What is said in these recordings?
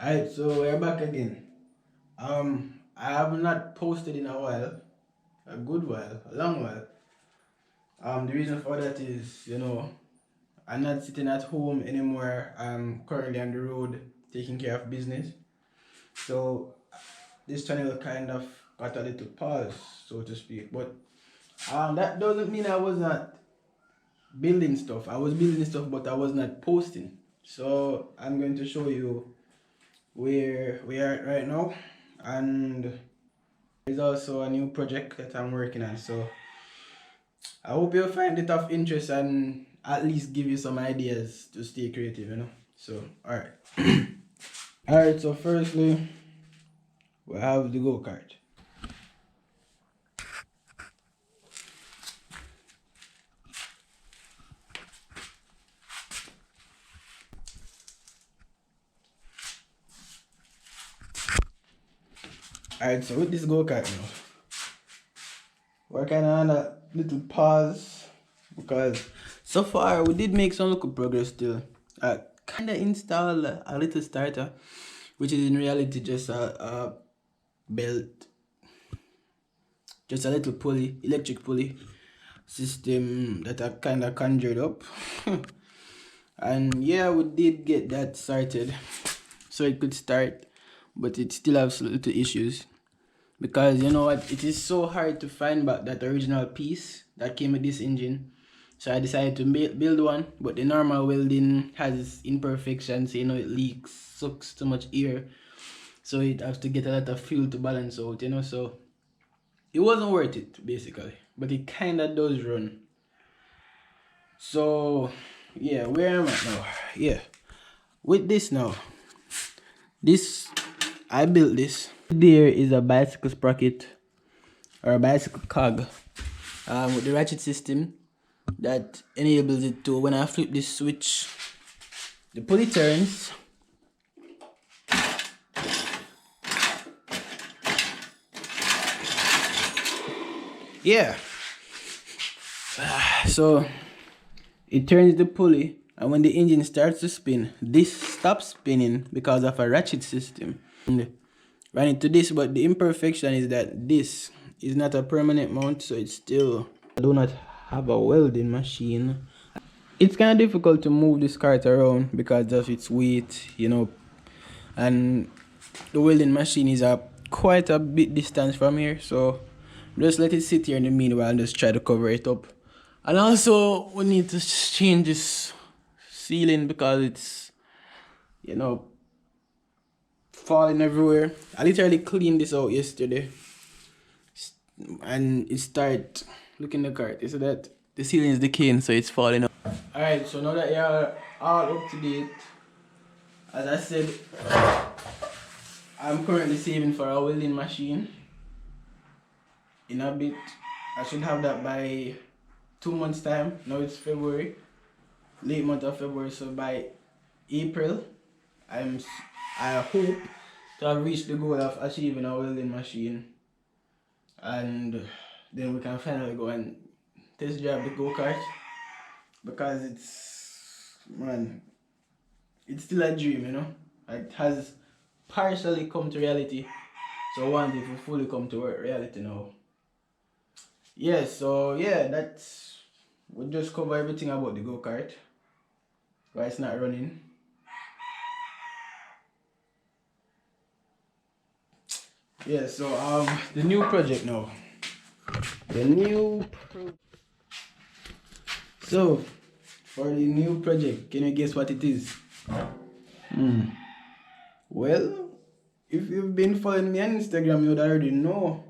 Alright, so we're back again. I have not posted in a while, a good while, a long while. The reason for that is, I'm not sitting at home anymore. I'm currently on the road taking care of business. So this channel kind of got a little pause, so to speak. But that doesn't mean I was not building stuff. I was building stuff, but I was not posting. So I'm going to show you where we are right now, and there's also a new project that I'm working on. So I hope you'll find it of interest and at least give you some ideas to stay creative. So alright. Alright, so firstly we have the go-kart. Alright, so with this go-kart now, we're kind of on a little pause because so far we did make some little progress still. I kind of installed a little starter, which is in reality just a belt, just a little pulley, electric pulley system that I kind of conjured up. And yeah, we did get that started so it could start, but it still has little issues because you know what, it is so hard to find back that original piece that came with this engine. So I decided to build one, but the normal welding has imperfections. It leaks, sucks too much air, so it has to get a lot of fuel to balance out. So it wasn't worth it basically, but it kind of does run. So yeah, where am I now? Yeah, with this now, this I built this. There is a bicycle sprocket or a bicycle cog with the ratchet system that enables it to, when I flip this switch, the pulley turns. Yeah. So it turns the pulley, and when the engine starts to spin, this stops spinning because of a ratchet system. And run into this, but the imperfection is that this is not a permanent mount, so it's still, I do not have a welding machine. It's kind of difficult to move this cart around because of its weight, and the welding machine is quite a bit distance from here, so just let it sit here in the meanwhile and just try to cover it up. And also we need to change this ceiling because it's falling everywhere. I literally cleaned this out yesterday and it started looking the cart. You see that the ceiling is decaying, so it's falling up. Alright, so now that you're all up to date, as I said, I'm currently saving for a welding machine. In a bit, I should have that by 2 months time. Now it's February, late month of February, so by April, I hope to have reached the goal of achieving a welding machine, and then we can finally go and test drive the go-kart, because it's still a dream. It has partially come to reality, so I want it to fully come to reality now. Yeah, so yeah, we'll just cover everything about the go-kart, why it's not running. Yeah, so the new project now. So for the new project, can you guess what it is? Well, if you've been following me on Instagram, you would already know.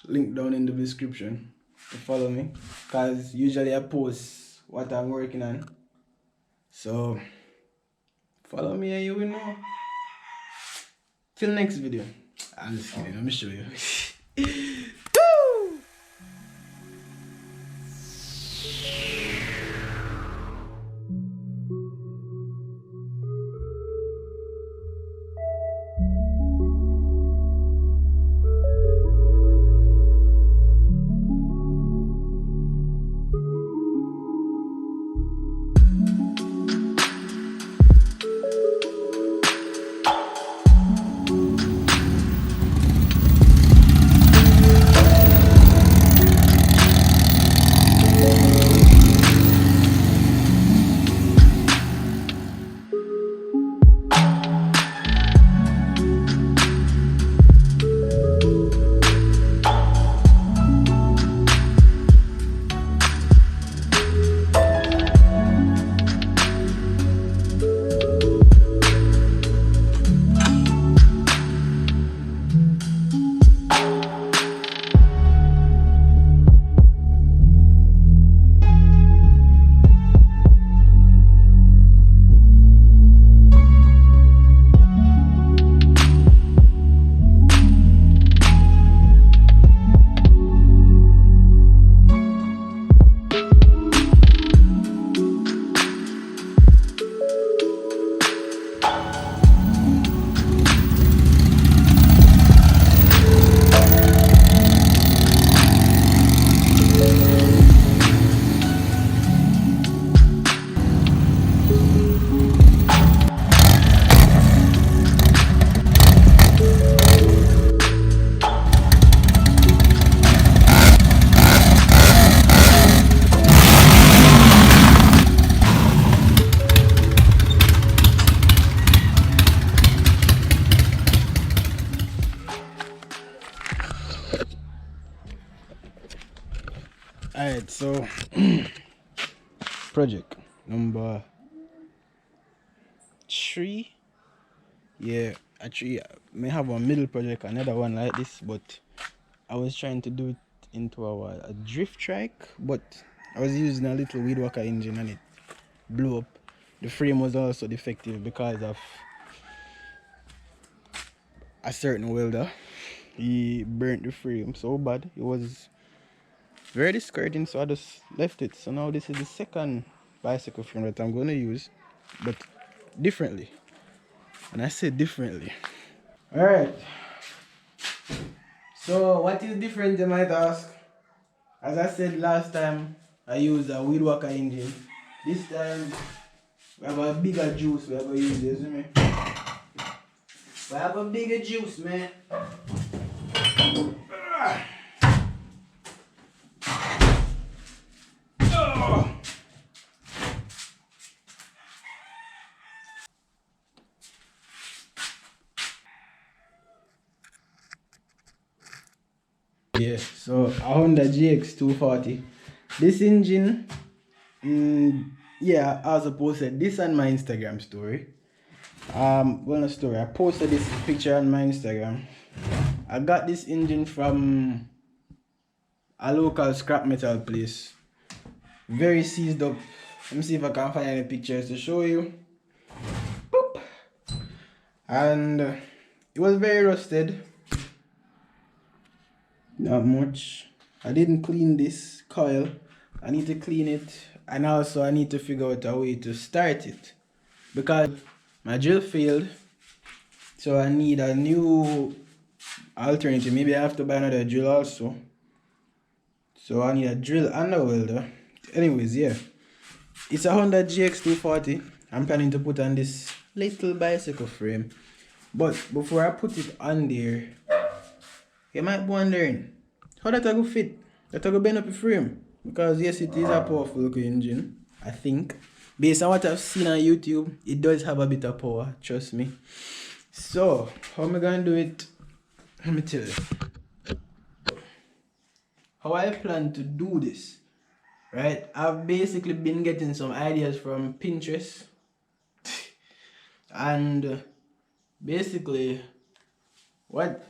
Link down in the description to follow me, because usually I post what I'm working on. So follow me and you will know. Till next video. I'm just kidding, let me show you. project number 3. Yeah, actually I may have a middle project, another one like this, but I was trying to do it into a drift trike, but I was using a little weed walker engine and it blew up. The frame was also defective because of a certain welder. He burnt the frame so bad. It was very discouraging, so I just left it. So now this is the second bicycle frame that I'm going to use, but differently. And I said differently. Alright. So what is different, you might ask? As I said last time, I used a weed walker engine. This time we have a bigger juice we are going to use, you see me? We have a bigger juice, man. Yeah, so a Honda GX240. This engine, yeah, I was posted this on my Instagram story. Well, not story. I posted this picture on my Instagram. I got this engine from a local scrap metal place. Very seized up. Let me see if I can find any pictures to show you. Boop. And it was very rusted. Not much. I didn't clean this coil. I need to clean it, and also I need to figure out a way to start it because my drill failed, so I need a new alternative. Maybe I have to buy another drill also, so I need a drill and a welder. Anyways, yeah, it's a Honda GX240. I'm planning to put on this little bicycle frame, but before I put it on there, you might be wondering how that I go fit, that I go bend up the frame. Because yes, it is a powerful looking engine, I think. Based on what I've seen on YouTube, it does have a bit of power, trust me. So, how am I gonna do it? Let me tell you. How I plan to do this, right? I've basically been getting some ideas from Pinterest. And basically, what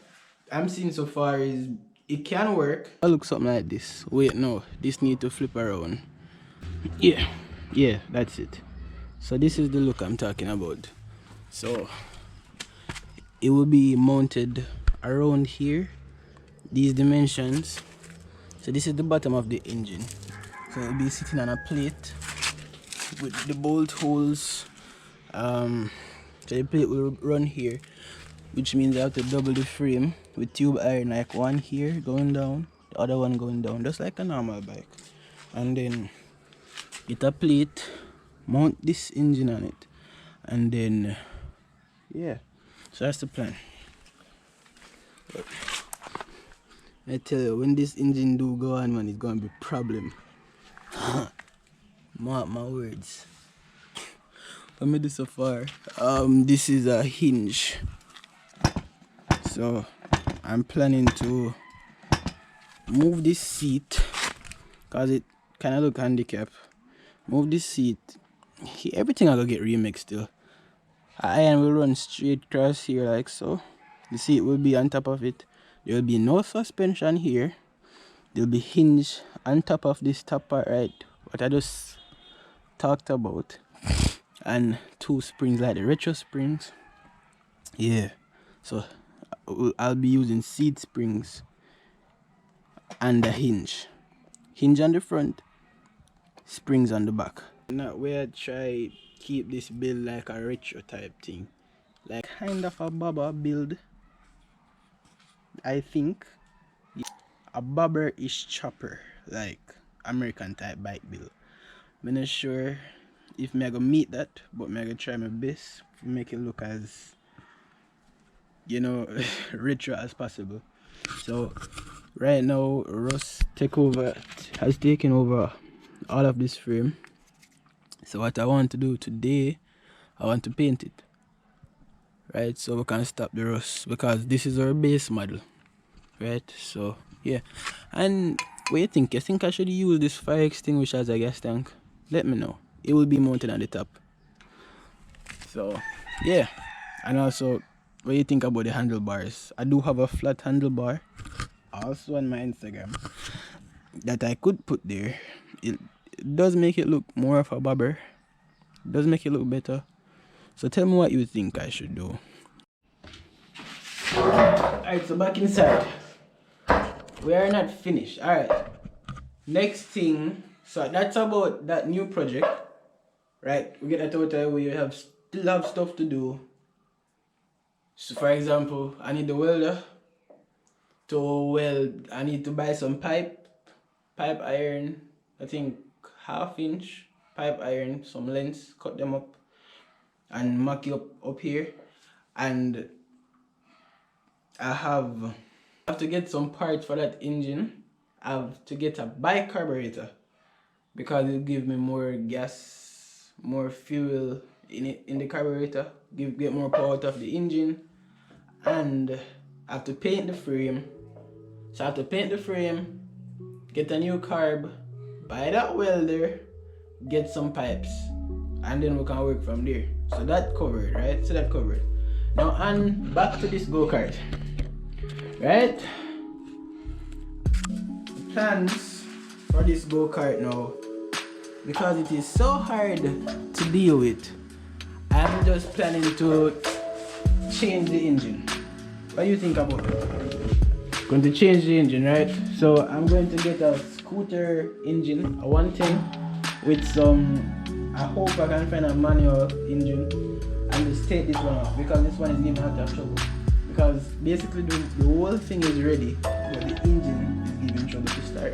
I'm seeing so far is it can work. I look something like this. Wait, no, this need to flip around. Yeah, that's it. So this is the look I'm talking about. So it will be mounted around here, these dimensions. So this is the bottom of the engine. So it'll be sitting on a plate with the bolt holes. So the plate will run here, which means I have to double the frame with tube iron, like one here going down, the other one going down, just like a normal bike. And then get a plate, mount this engine on it, and then yeah, so that's the plan. But I tell you, when this engine do go on, man, it's gonna be a problem. Mark my words. Let me do so far. This is a hinge. So I'm planning to move this seat because it kind of look handicapped. Move this seat. Everything I gotta get remixed still. Iron will run straight across here like so. The seat will be on top of it. There will be no suspension here. There will be hinge on top of this top part, right? What I just talked about. And 2 springs like the retro springs. Yeah. So I'll be using seat springs and a hinge. Hinge on the front, springs on the back. Now where I try keep this build like a retro type thing. Like kind of a bobber build. I think a bobber-ish chopper, like American type bike build. I'm not sure if I'm gonna meet that, but I'm gonna try my best to make it look as, you know, retro as possible. So right now Russ has taken over all of this frame. So what I want to do today, I want to paint it, right? So we can stop the rust, because this is our base model, right? So yeah. And what do you think? You think I should use this fire extinguisher as a gas tank? Let me know. it will be mounted on the top. So yeah, and also what do you think about the handlebars? I do have a flat handlebar also on my Instagram that I could put there. It does make it look more of a bobber. It does make it look better. So tell me what you think I should do. Alright, so back inside. We are not finished. Alright. Next thing, so that's about that new project. Right? We get that out there where you still have stuff to do. So for example, I need the welder to weld. I need to buy some pipe iron, I think 1/2 inch pipe iron, some lengths, cut them up and mark it up here. And I have to get some parts for that engine. I have to get a bike carburetor because it give me more gas, more fuel in the carburetor, get more power out of the engine. And I have to paint the frame. So I have to paint the frame, get a new carb, buy that welder, get some pipes, and then we can work from there. So that covered, right? So that covered. Now and back to this go-kart. Right? The plans for this go-kart now, because it is so hard to deal with, I'm just planning to change the engine. What do you think about it? Going to change the engine, right? So I'm going to get a scooter engine, a 110 with some, I hope I can find a manual engine and just take this one off because this one is giving me a lot of trouble. Because basically the whole thing is ready, but the engine is giving trouble to start.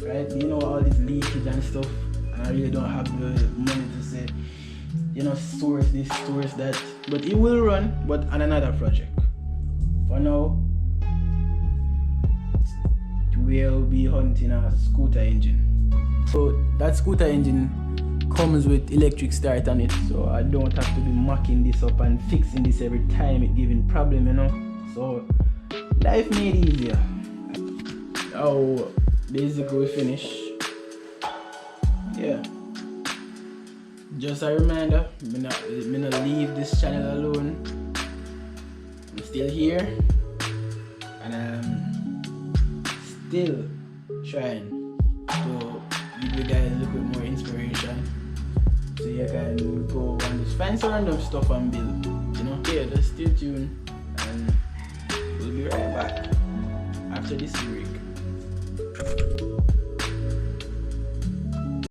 Right? You know, all this leakage and stuff, and I really don't have the money to say, you know, source this, source that. But it will run, but on another project. For now, we'll be hunting a scooter engine. So that scooter engine comes with electric start on it, so I don't have to be mucking this up and fixing this every time it giving problem, you know. So life made easier. Now basically we finish. Yeah. Just a reminder, me not leave this channel alone. I'm still here and I'm still trying to give you guys a little bit more inspiration so you can go and just find some random stuff and build, you know. Yeah, just stay tuned and we'll be right back after this break.